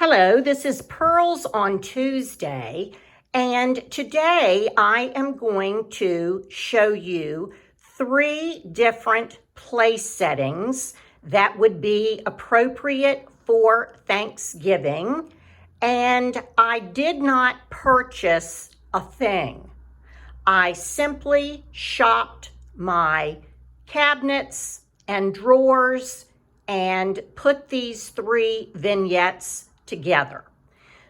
Hello, this is Pearls on Tuesday, and today I am going to show you 3 different place settings that would be appropriate for Thanksgiving, and I did not purchase a thing. I simply shopped my cabinets and drawers and put these 3 vignettes together.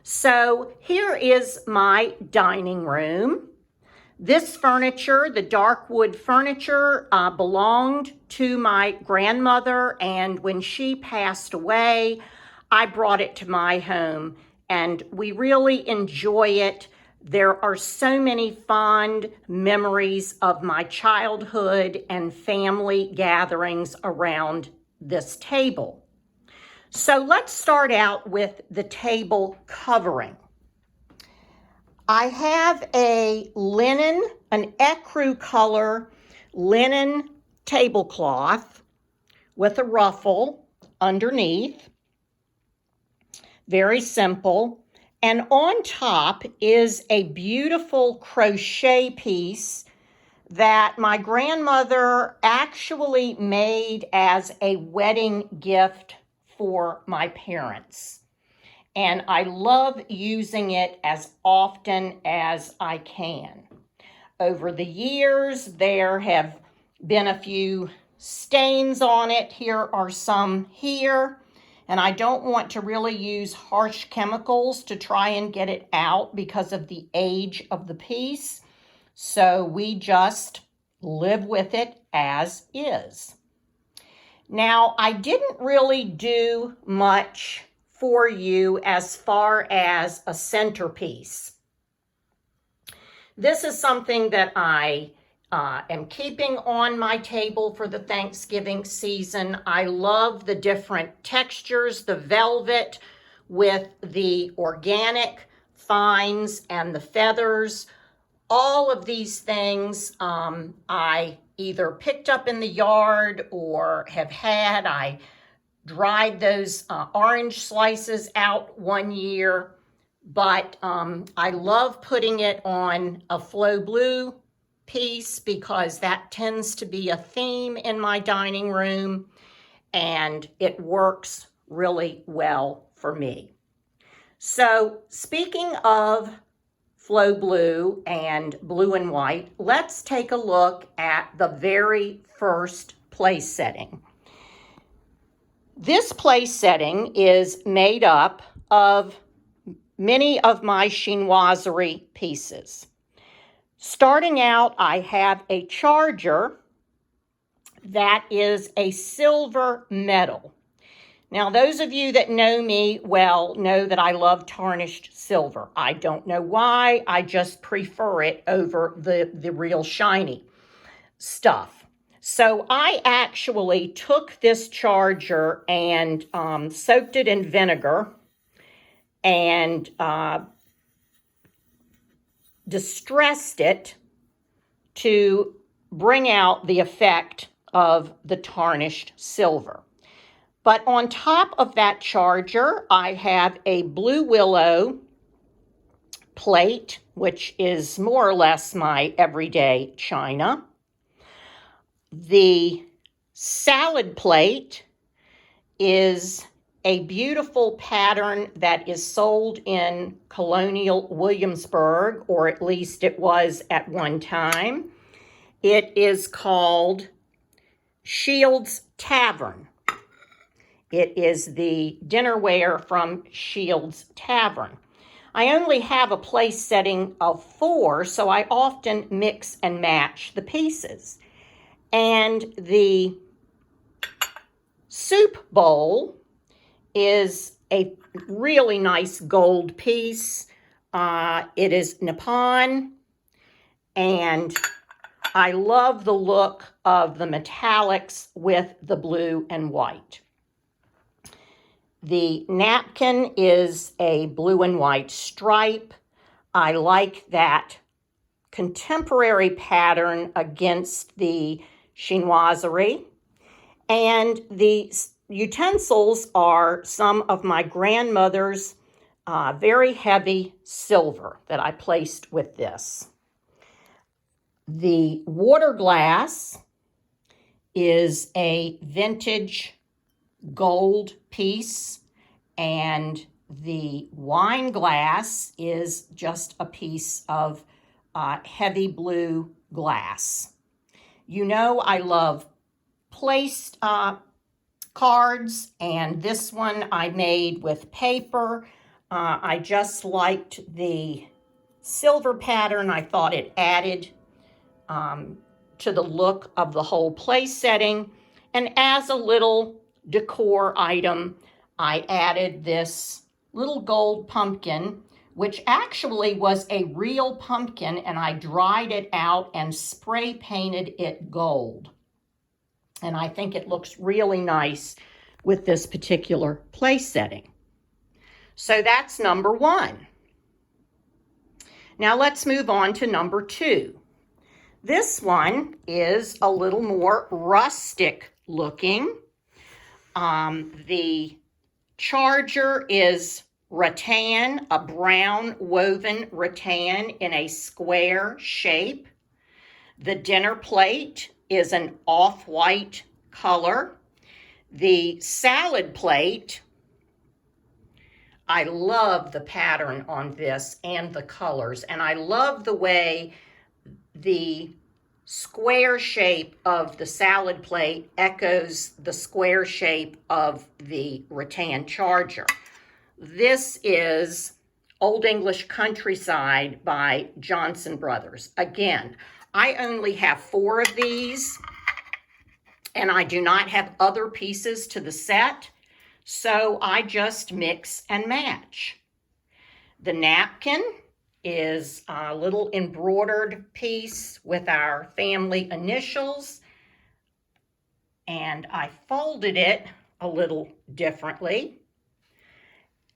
So here is my dining room. This furniture, the dark wood furniture, belonged to my grandmother, and when she passed away, I brought it to my home, and we really enjoy it. There are so many fond memories of my childhood and family gatherings around this table. So let's start out with the table covering. I have an ecru color linen tablecloth with a ruffle underneath. Very simple. And on top is a beautiful crochet piece that my grandmother actually made as a wedding gift for my parents. And I love using it as often as I can. Over the years, there have been a few stains on it. Here are some here. And I don't want to really use harsh chemicals to try and get it out because of the age of the piece. So we just live with it as is. Now, I didn't really do much for you as far as a centerpiece. This is something that I am keeping on my table for the Thanksgiving season. I love the different textures, the velvet with the organic fines and the feathers. All of these things I either picked up in the yard or have had. I dried those orange slices out one year, but I love putting it on a Flow Blue piece because that tends to be a theme in my dining room, and it works really well for me. So speaking of Flow Blue and blue and white, let's take a look at the very first place setting. This place setting is made up of many of my chinoiserie pieces. Starting out, I have a charger that is a silver metal. Now, those of you that know me well know that I love tarnished silver. I don't know why, I just prefer it over the real shiny stuff. So I actually took this charger and soaked it in vinegar and distressed it to bring out the effect of the tarnished silver. But on top of that charger, I have a Blue Willow plate, which is more or less my everyday china. The salad plate is a beautiful pattern that is sold in Colonial Williamsburg, or at least it was at one time. It is called Shields Tavern. It is the dinnerware from Shields Tavern. I only have a place setting of 4, so I often mix and match the pieces. And the soup bowl is a really nice gold piece. It is Nippon, and I love the look of the metallics with the blue and white. The napkin is a blue and white stripe. I like that contemporary pattern against the chinoiserie. And the utensils are some of my grandmother's very heavy silver that I placed with this. The water glass is a vintage gold piece, and the wine glass is just a piece of heavy blue glass. You know I love placed cards, and this one I made with paper. I just liked the silver pattern. I thought it added to the look of the whole place setting. And as a little decor item, I added this little gold pumpkin, which actually was a real pumpkin, and I dried it out and spray painted it gold. And I think it looks really nice with this particular place setting. So that's number one. Now let's move on to number two. This one is a little more rustic looking. The charger is rattan, a brown woven rattan in a square shape. The dinner plate is an off-white color. The salad plate, I love the pattern on this and the colors, and I love the way the square shape of the salad plate echoes the square shape of the rattan charger. This is Old English Countryside by Johnson Brothers. Again, I only have 4 of these, and I do not have other pieces to the set, so I just mix and match. The napkin is a little embroidered piece with our family initials, and I folded it a little differently.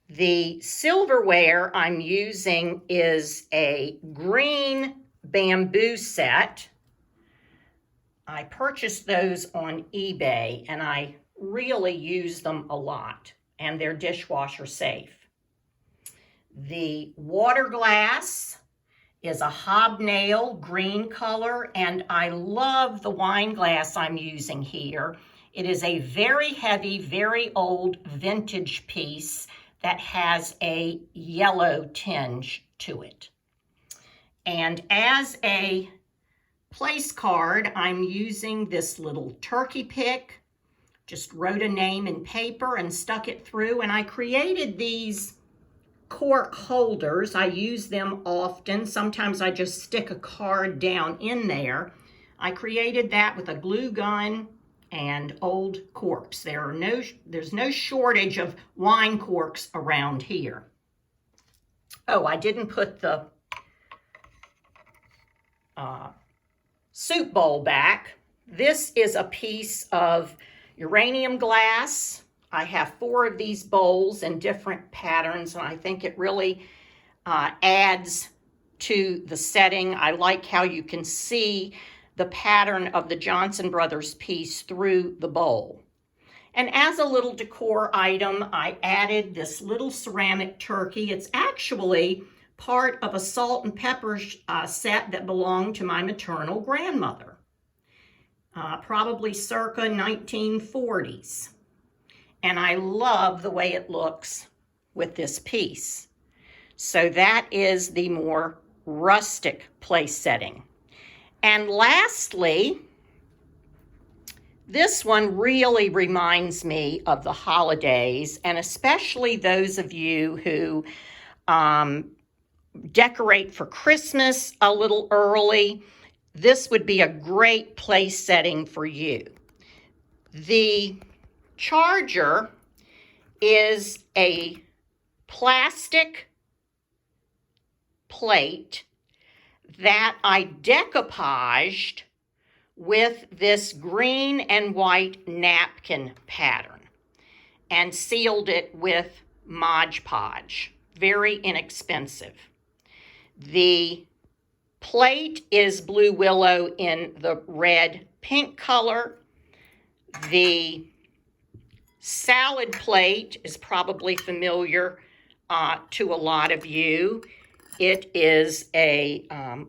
The silverware I'm using is a green bamboo set. I purchased those on eBay, and I really use them a lot, and they're dishwasher safe. The water glass is a hobnail green color, and I love the wine glass I'm using here. It is a very heavy, very old vintage piece that has a yellow tinge to it. And as a place card, I'm using this little turkey pick. Just wrote a name in paper and stuck it through, and I created these cork holders. I use them often. Sometimes I just stick a card down in there. I created that with a glue gun and old corks. There's no shortage of wine corks around here. Oh, I didn't put the soup bowl back. This is a piece of uranium glass. I have 4 of these bowls in different patterns, and I think it really adds to the setting. I like how you can see the pattern of the Johnson Brothers piece through the bowl. And as a little decor item, I added this little ceramic turkey. It's actually part of a salt and pepper set that belonged to my maternal grandmother, probably circa 1940s. And I love the way it looks with this piece. So that is the more rustic place setting. And lastly, this one really reminds me of the holidays, and especially those of you who decorate for Christmas a little early. This would be a great place setting for you. The charger is a plastic plate that I decoupaged with this green and white napkin pattern and sealed it with Mod Podge. Very inexpensive. The plate is Blue Willow in the red pink color. The salad plate is probably familiar to a lot of you. It is a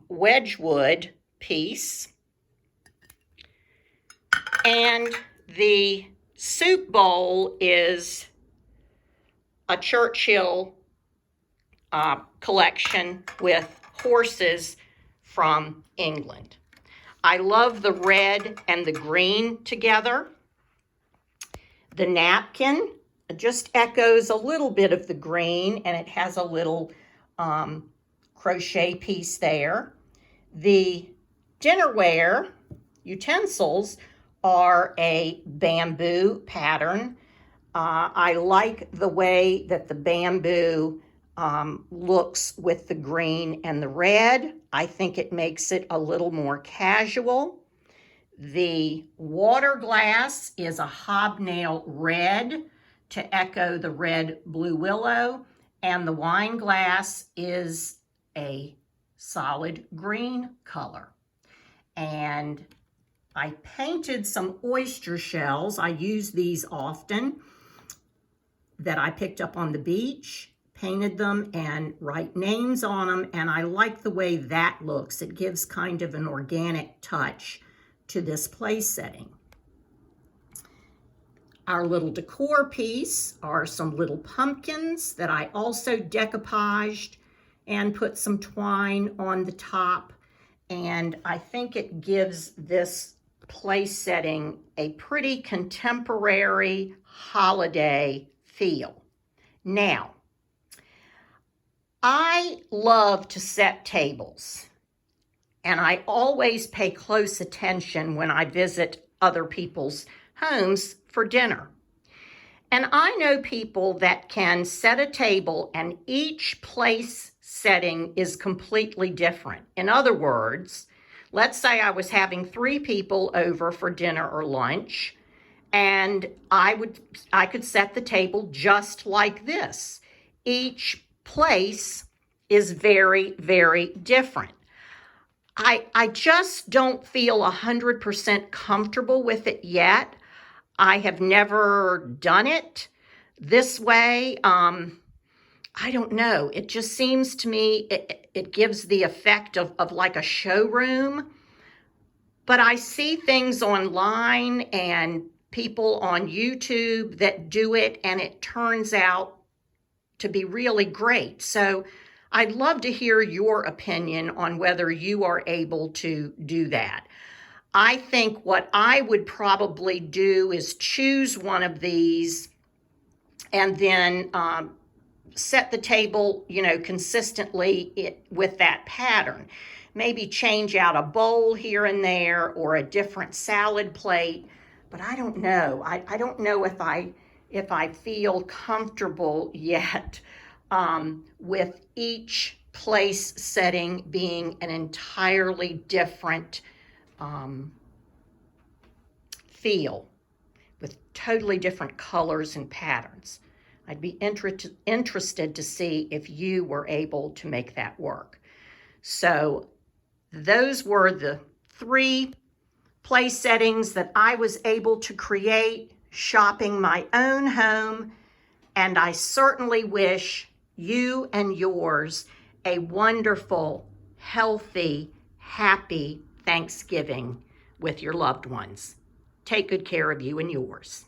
Wedgwood piece. And the soup bowl is a Churchill collection with horses from England. I love the red and the green together. The napkin just echoes a little bit of the green, and it has a little crochet piece there. The dinnerware utensils are a bamboo pattern. I like the way that the bamboo looks with the green and the red. I think it makes it a little more casual. The water glass is a hobnail red to echo the red blue willow, and the wine glass is a solid green color. And I painted some oyster shells. I use these often that I picked up on the beach, painted them and write names on them, and I like the way that looks. It gives kind of an organic touch to this place setting. Our little decor piece are some little pumpkins that I also decoupaged and put some twine on the top, and I think it gives this place setting a pretty contemporary holiday feel. Now, I love to set tables, and I always pay close attention when I visit other people's homes for dinner. And I know people that can set a table and each place setting is completely different. In other words, let's say I was having 3 people over for dinner or lunch, and I could set the table just like this. Each place is very, very different. I just don't feel 100% comfortable with it yet. I have never done it this way. I don't know. It just seems to me it gives the effect of like a showroom. But I see things online and people on YouTube that do it, and it turns out to be really great. So I'd love to hear your opinion on whether you are able to do that. I think what I would probably do is choose one of these and then set the table, consistently with that pattern. Maybe change out a bowl here and there or a different salad plate. But I don't know. I don't know if I feel comfortable yet with each place setting being an entirely different feel with totally different colors and patterns. I'd be interested to see if you were able to make that work. So those were the 3 place settings that I was able to create shopping my own home, and I certainly wish you and yours a wonderful, healthy, happy Thanksgiving with your loved ones. Take good care of you and yours.